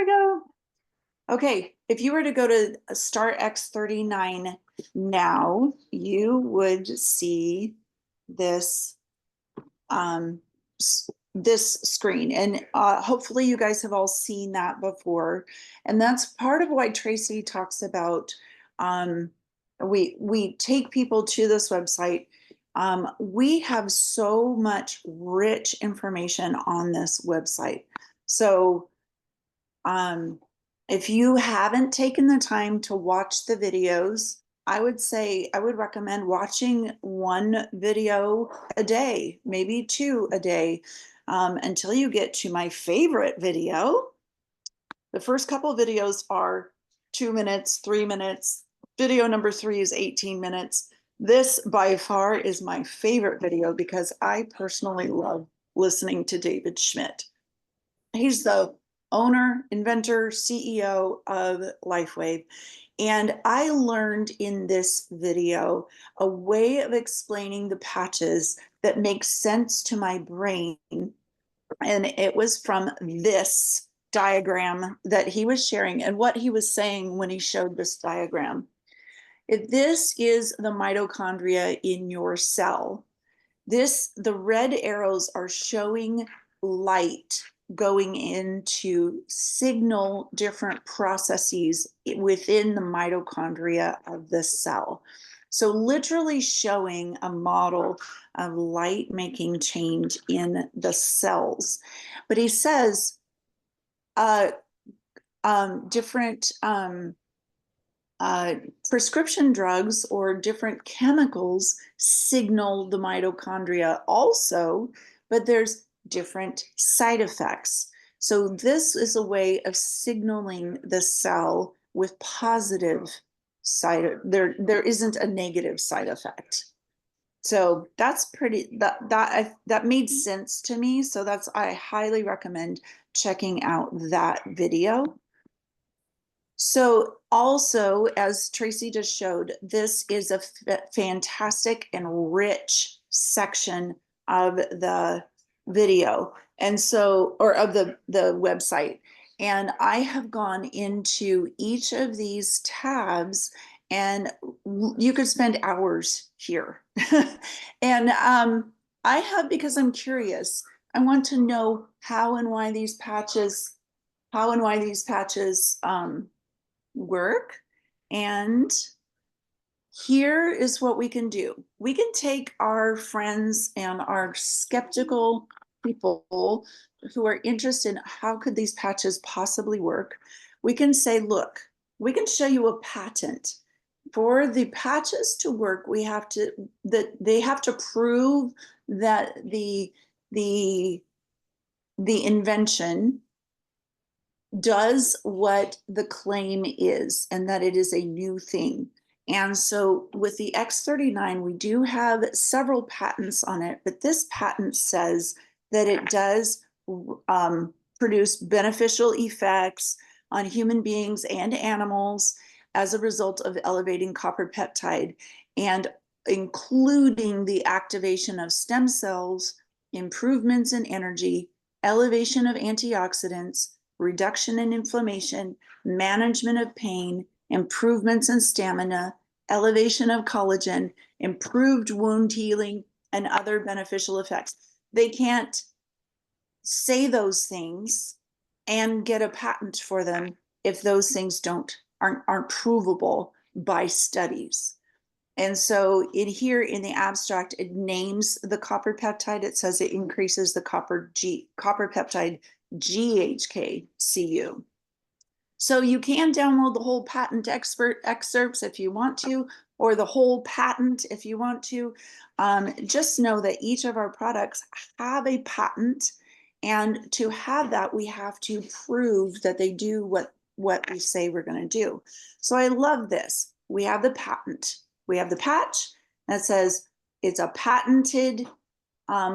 we go. Okay, if you were to go to Start X39 now, you would see this this screen, and hopefully you guys have all seen that before. And that's part of why Tracey talks about we take people to this website. We have so much rich information on this website. So if you haven't taken the time to watch the videos, I would recommend watching one video a day, maybe two a day, until you get to my favorite video. The first couple videos are 2 minutes, 3 minutes. Video number 3 is 18 minutes. This by far is my favorite video because I personally love listening to David Schmidt. He's the owner, inventor, CEO of LifeWave. And I learned in this video a way of explaining the patches that makes sense to my brain. And it was from this diagram that he was sharing and what he was saying when he showed this diagram. If this is the mitochondria in your cell, the red arrows are showing light going in to signal different processes within the mitochondria of the cell. So literally showing a model of light making change in the cells. But he says different prescription drugs or different chemicals signal the mitochondria also, but there's different side effects. So this is a way of signaling the cell with positive there isn't a negative side effect. So that's that made sense to me. So I highly recommend checking out that video. So also, as Tracey just showed, this is a fantastic and rich section of the video, and so, or of the website. And I have gone into each of these tabs, and you could spend hours here. And I have, because I'm curious, I want to know how and why these patches work. And here is what we can do. We can take our friends and our skeptical people who are interested in how could these patches possibly work. We can say, look, we can show you a patent. For the patches to work, they have to prove that the invention does what the claim is and that it is a new thing. And so with the X39, we do have several patents on it, but this patent says that it does produce beneficial effects on human beings and animals as a result of elevating copper peptide, and including the activation of stem cells, improvements in energy, elevation of antioxidants, reduction in inflammation, management of pain, improvements in stamina, elevation of collagen, improved wound healing, and other beneficial effects. They can't say those things and get a patent for them if those things aren't provable by studies. And so in here in the abstract, it names the copper peptide. It says it increases the copper peptide GHK-Cu. So you can download the whole patent excerpts if you want to, or the whole patent if you want to. Just know that each of our products have a patent, and to have that, we have to prove that they do what we say we're going to do. So I love this. We have the patent. We have the patch that says it's a patented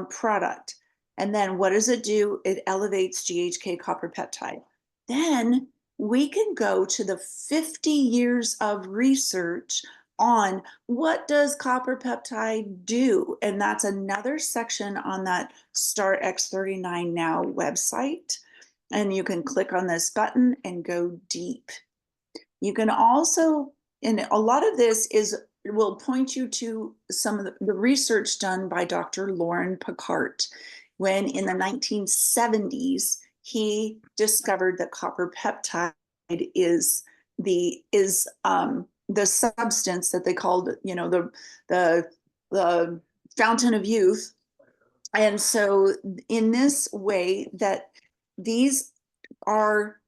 product. And then what does it do? It elevates GHK copper peptide. Then we can go to the 50 years of research on what does copper peptide do? And that's another section on that Start X39 Now website. and you can click on this button and go deep. You can also, and a lot of this will point you to some of the research done by Dr. Lauren Picard, when in the 1970s, he discovered that copper peptide is the substance that they called, the fountain of youth. And so in this way, that these are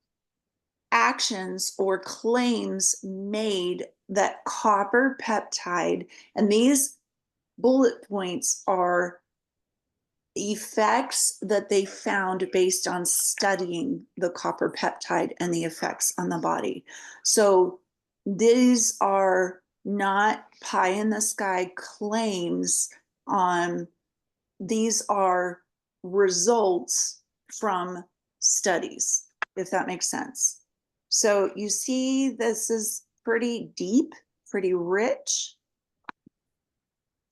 actions or claims made that copper peptide, and these bullet points are effects that they found based on studying the copper peptide and the effects on the body. So these are not pie in the sky claims. These are results from studies, if that makes sense. So you see, this is pretty deep, pretty rich.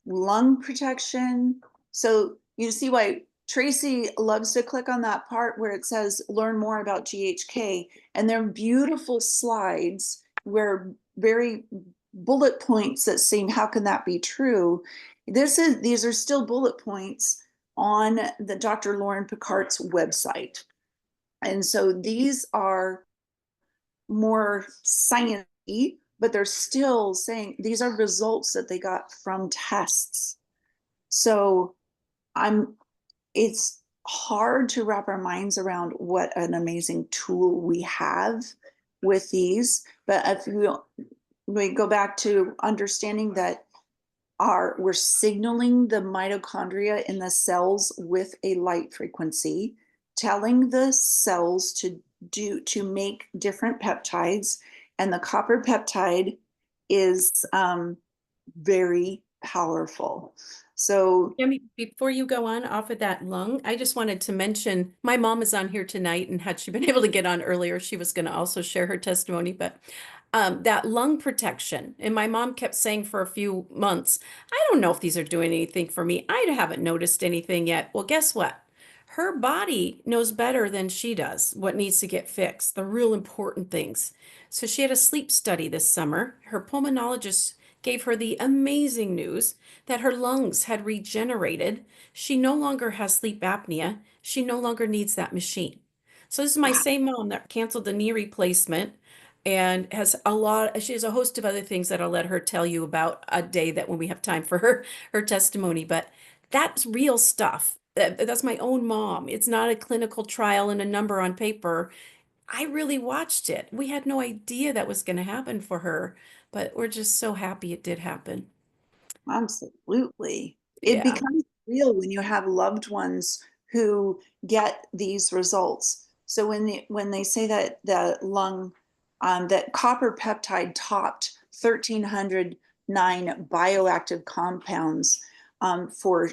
Lung protection. So you see why Tracey loves to click on that part where it says learn more about GHK, and they're beautiful slides where very bullet points that seem, how can that be true? These are still bullet points on the Dr. Lauren Picard's website. And so these are more sciencey, but they're still saying these are results that they got from tests. So it's hard to wrap our minds around what an amazing tool we have with these. But if we go back to understanding that we're signaling the mitochondria in the cells with a light frequency, telling the cells to make different peptides, and the copper peptide is very powerful. So Cami, before you go on off of that lung, I just wanted to mention my mom is on here tonight, and had she been able to get on earlier, she was going to also share her testimony. But that lung protection, and my mom kept saying for a few months, I don't know if these are doing anything for me. I haven't noticed anything yet. Well, guess what? Her body knows better than she does what needs to get fixed, the real important things. So she had a sleep study this summer. Her pulmonologist gave her the amazing news that her lungs had regenerated. She no longer has sleep apnea. She no longer needs that machine. So this is my same mom that canceled the knee replacement and she has a host of other things that I'll let her tell you about a day that when we have time for her testimony. But that's real stuff. That's my own mom. It's not a clinical trial and a number on paper. I really watched it. We had no idea that was going to happen for her, but we're just so happy it did happen. absolutely. It Yeah. becomes real when you have loved ones who get these results. So when they say that that copper peptide topped 1,309 bioactive compounds for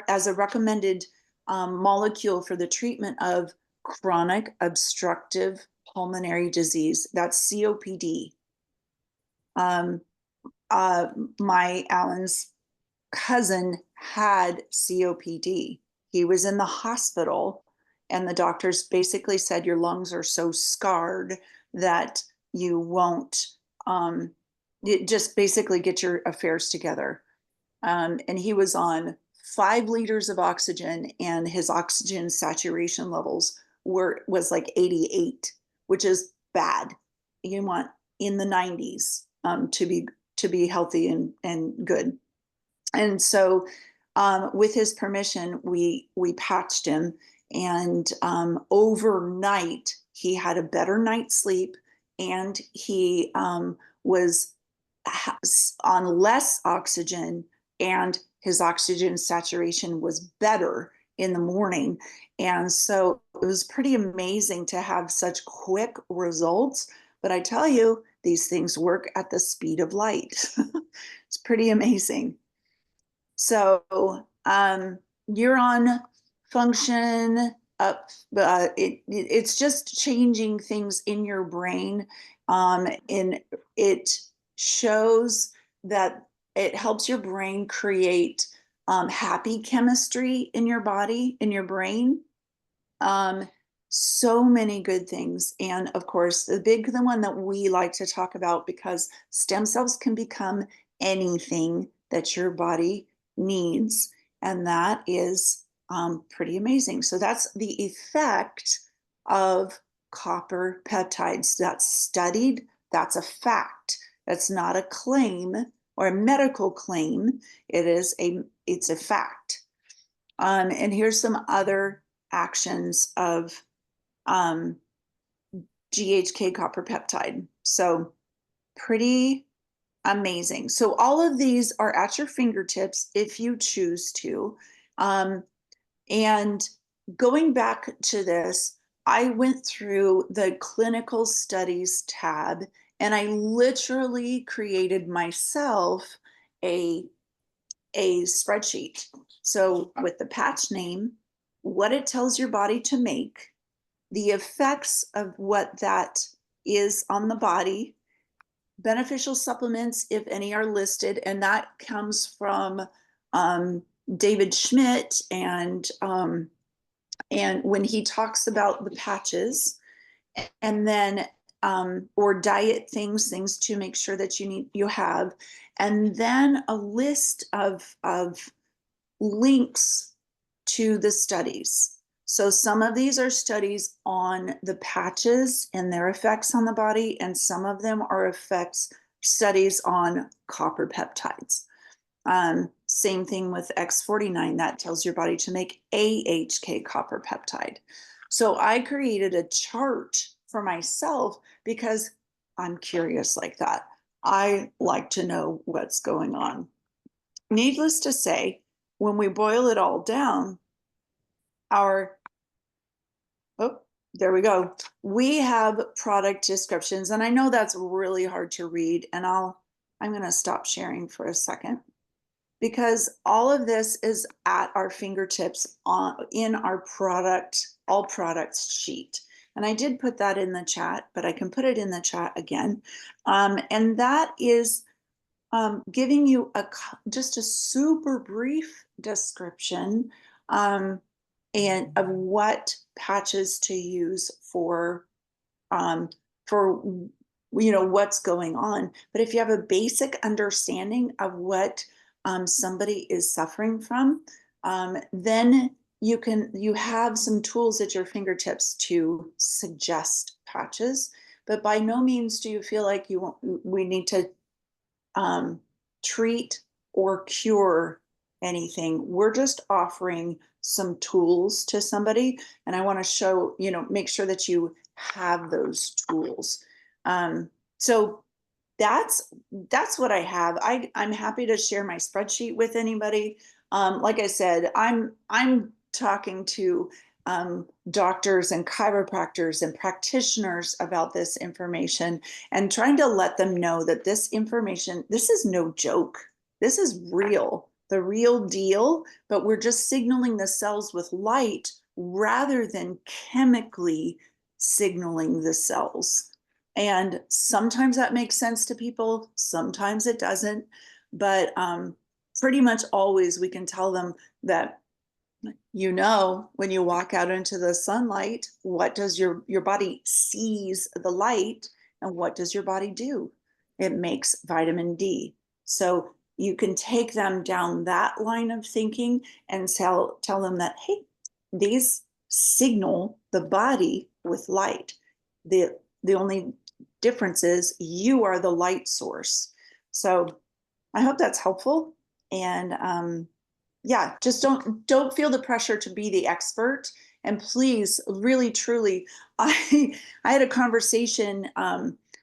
as a recommended molecule for the treatment of chronic obstructive pulmonary disease, that's COPD. Um, my Alan's cousin had COPD. He was in the hospital, and the doctors basically said, your lungs are so scarred that you won't, just basically get your affairs together. And he was on 5 liters of oxygen, and his oxygen saturation levels was like 88, which is bad. You want in the 90s to be healthy and good. And so with his permission, we patched him, and overnight he had a better night's sleep, and he was on less oxygen, and his oxygen saturation was better in the morning. And so it was pretty amazing to have such quick results. But I tell you, these things work at the speed of light. It's pretty amazing. So neuron function up, it's just changing things in your brain. And it shows that it helps your brain create happy chemistry in your body, in your brain. So many good things. And of course, the one that we like to talk about, because stem cells can become anything that your body needs. And that is pretty amazing. So that's the effect of copper peptides. That's studied, that's a fact. That's not a claim or a medical claim. It's a fact. And here's some other actions of um, GHK copper peptide. So pretty amazing. So all of these are at your fingertips if you choose to. Um, and going back to this, I went through the clinical studies tab and I literally created myself a, a spreadsheet. So with the patch name, what it tells your body to make, the effects of what that is on the body, beneficial supplements, if any are listed, and that comes from um, David Schmidt, and when he talks about the patches, and then or diet things to make sure that you have, and then a list of links to the studies. So some of these are studies on the patches and their effects on the body, and some of them are studies on copper peptides. Same thing with X49, that tells your body to make AHK copper peptide. So I created a chart for myself because I'm curious like that. I like to know what's going on. Needless to say, when we boil it all down, our, oh, there we go. We have product descriptions, and I know that's really hard to read, and I'm going to stop sharing for a second because all of this is at our fingertips in our all products sheet. And I did put that in the chat, but I can put it in the chat again. And that is giving you just a super brief description and of what patches to use um, for what's going on. But if you have a basic understanding of what somebody is suffering from, then you have some tools at your fingertips to suggest patches. But by no means do you feel like we need to treat or cure anything. We're just offering some tools to somebody, and I want to show, make sure that you have those tools. So that's what I have. I'm happy to share my spreadsheet with anybody. Like I said, I'm talking to doctors and chiropractors and practitioners about this information and trying to let them know that this information, this is no joke. This is real, the real deal, but we're just signaling the cells with light rather than chemically signaling the cells. And sometimes that makes sense to people, sometimes it doesn't. But pretty much always we can tell them that, when you walk out into the sunlight, what does your body sees the light, and what does your body do? It makes vitamin D. So you can take them down that line of thinking and tell them that, hey, these signal the body with light. The only difference is you are the light source. So I hope that's helpful. And yeah, just don't feel the pressure to be the expert. And please, really, truly, I had a conversation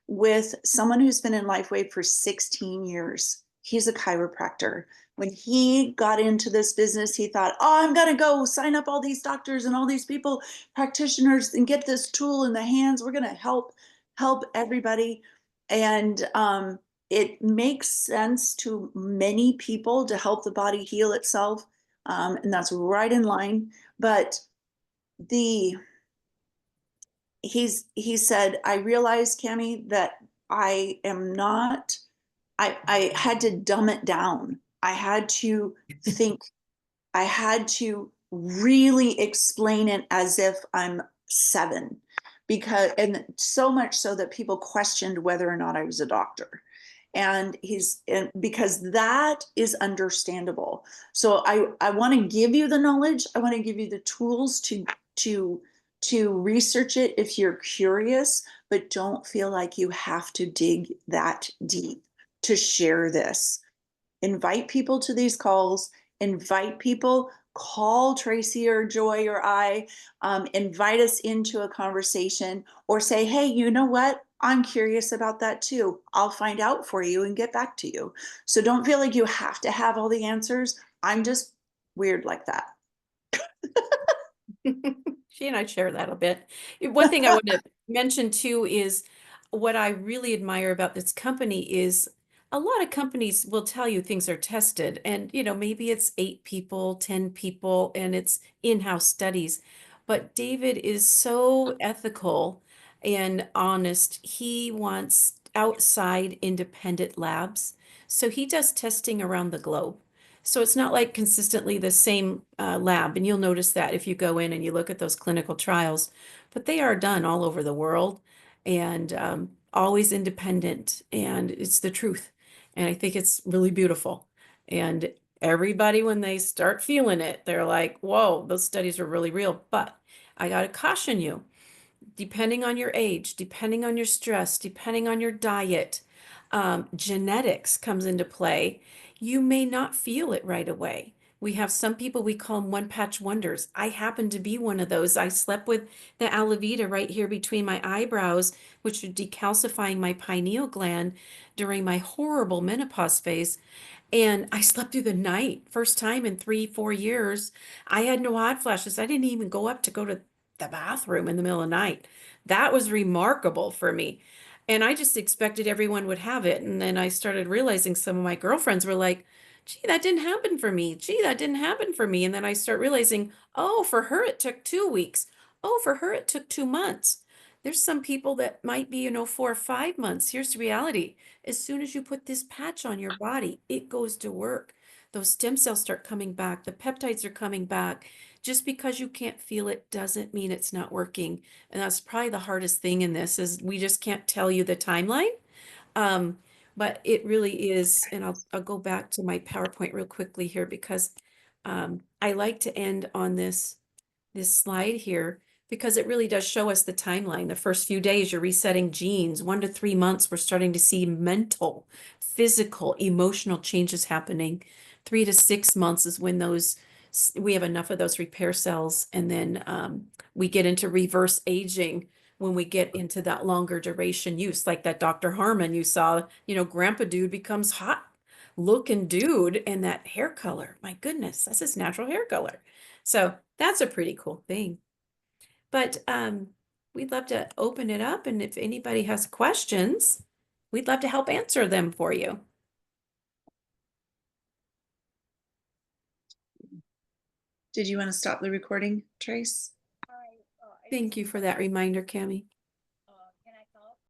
with someone who's been in LifeWave for 16 years. He's a chiropractor. When he got into this business, he thought, oh, I'm going to go sign up all these doctors and all these people, practitioners, and get this tool in the hands. We're going to help everybody. And it makes sense to many people to help the body heal itself. And that's right in line. But he said, I realized, Cami, that I am not, I had to dumb it down. I had to think, I had to really explain it as if I'm 7, because, and so much so that people questioned whether or not I was a doctor. And because that is understandable. So I want to give you the knowledge. I want to give you the tools to to research it if you're curious, but don't feel like you have to dig that deep to share this. Invite people to these calls, invite people, call Tracey or Joy or I, invite us into a conversation, or say, hey, you know what? I'm curious about that too. I'll find out for you and get back to you. So don't feel like you have to have all the answers. I'm just weird like that. She and I share that a bit. One thing I want to mention too is what I really admire about this company is a lot of companies will tell you things are tested, and maybe it's 8 people, 10 people, and it's in-house studies. But David is so ethical and honest. He wants outside independent labs. So he does testing around the globe. So it's not like consistently the same lab, and you'll notice that if you go in and you look at those clinical trials, but they are done all over the world and always independent, and it's the truth. And I think it's really beautiful. And everybody, when they start feeling it, they're like, whoa, those studies are really real. But I got to caution you, depending on your age, depending on your stress, depending on your diet, genetics comes into play. You may not feel it right away. We have some people, we call them one patch wonders. I happen to be one of those. I slept with the Alavita right here between my eyebrows, which are decalcifying my pineal gland during my horrible menopause phase. And I slept through the night, first time in 3, 4 years. I had no hot flashes. I didn't even go up to go to the bathroom in the middle of the night. That was remarkable for me. And I just expected everyone would have it. And then I started realizing some of my girlfriends were like, gee, that didn't happen for me. Gee, that didn't happen for me. And then I start realizing, oh, for her, it took 2 weeks. Oh, for her, it took 2 months. There's some people that might be, 4 or 5 months. Here's the reality. As soon as you put this patch on your body, it goes to work. Those stem cells start coming back. The peptides are coming back. Just because you can't feel it doesn't mean it's not working. And that's probably the hardest thing in this is we just can't tell you the timeline. Um, but it really is, and I'll go back to my PowerPoint real quickly here because I like to end on this slide here because it really does show us the timeline. The first few days, you're resetting genes. 1 to 3 months, we're starting to see mental, physical, emotional changes happening. 3 to 6 months is when we have enough of those repair cells, and then we get into reverse aging when we get into that longer duration use, like that Dr. Harmon you saw, grandpa dude becomes hot looking dude, and that hair color, my goodness, that's his natural hair color. So that's a pretty cool thing. But we'd love to open it up, and if anybody has questions, we'd love to help answer them for you. Did you want to stop the recording, Trace? Thank you for that reminder, Cami.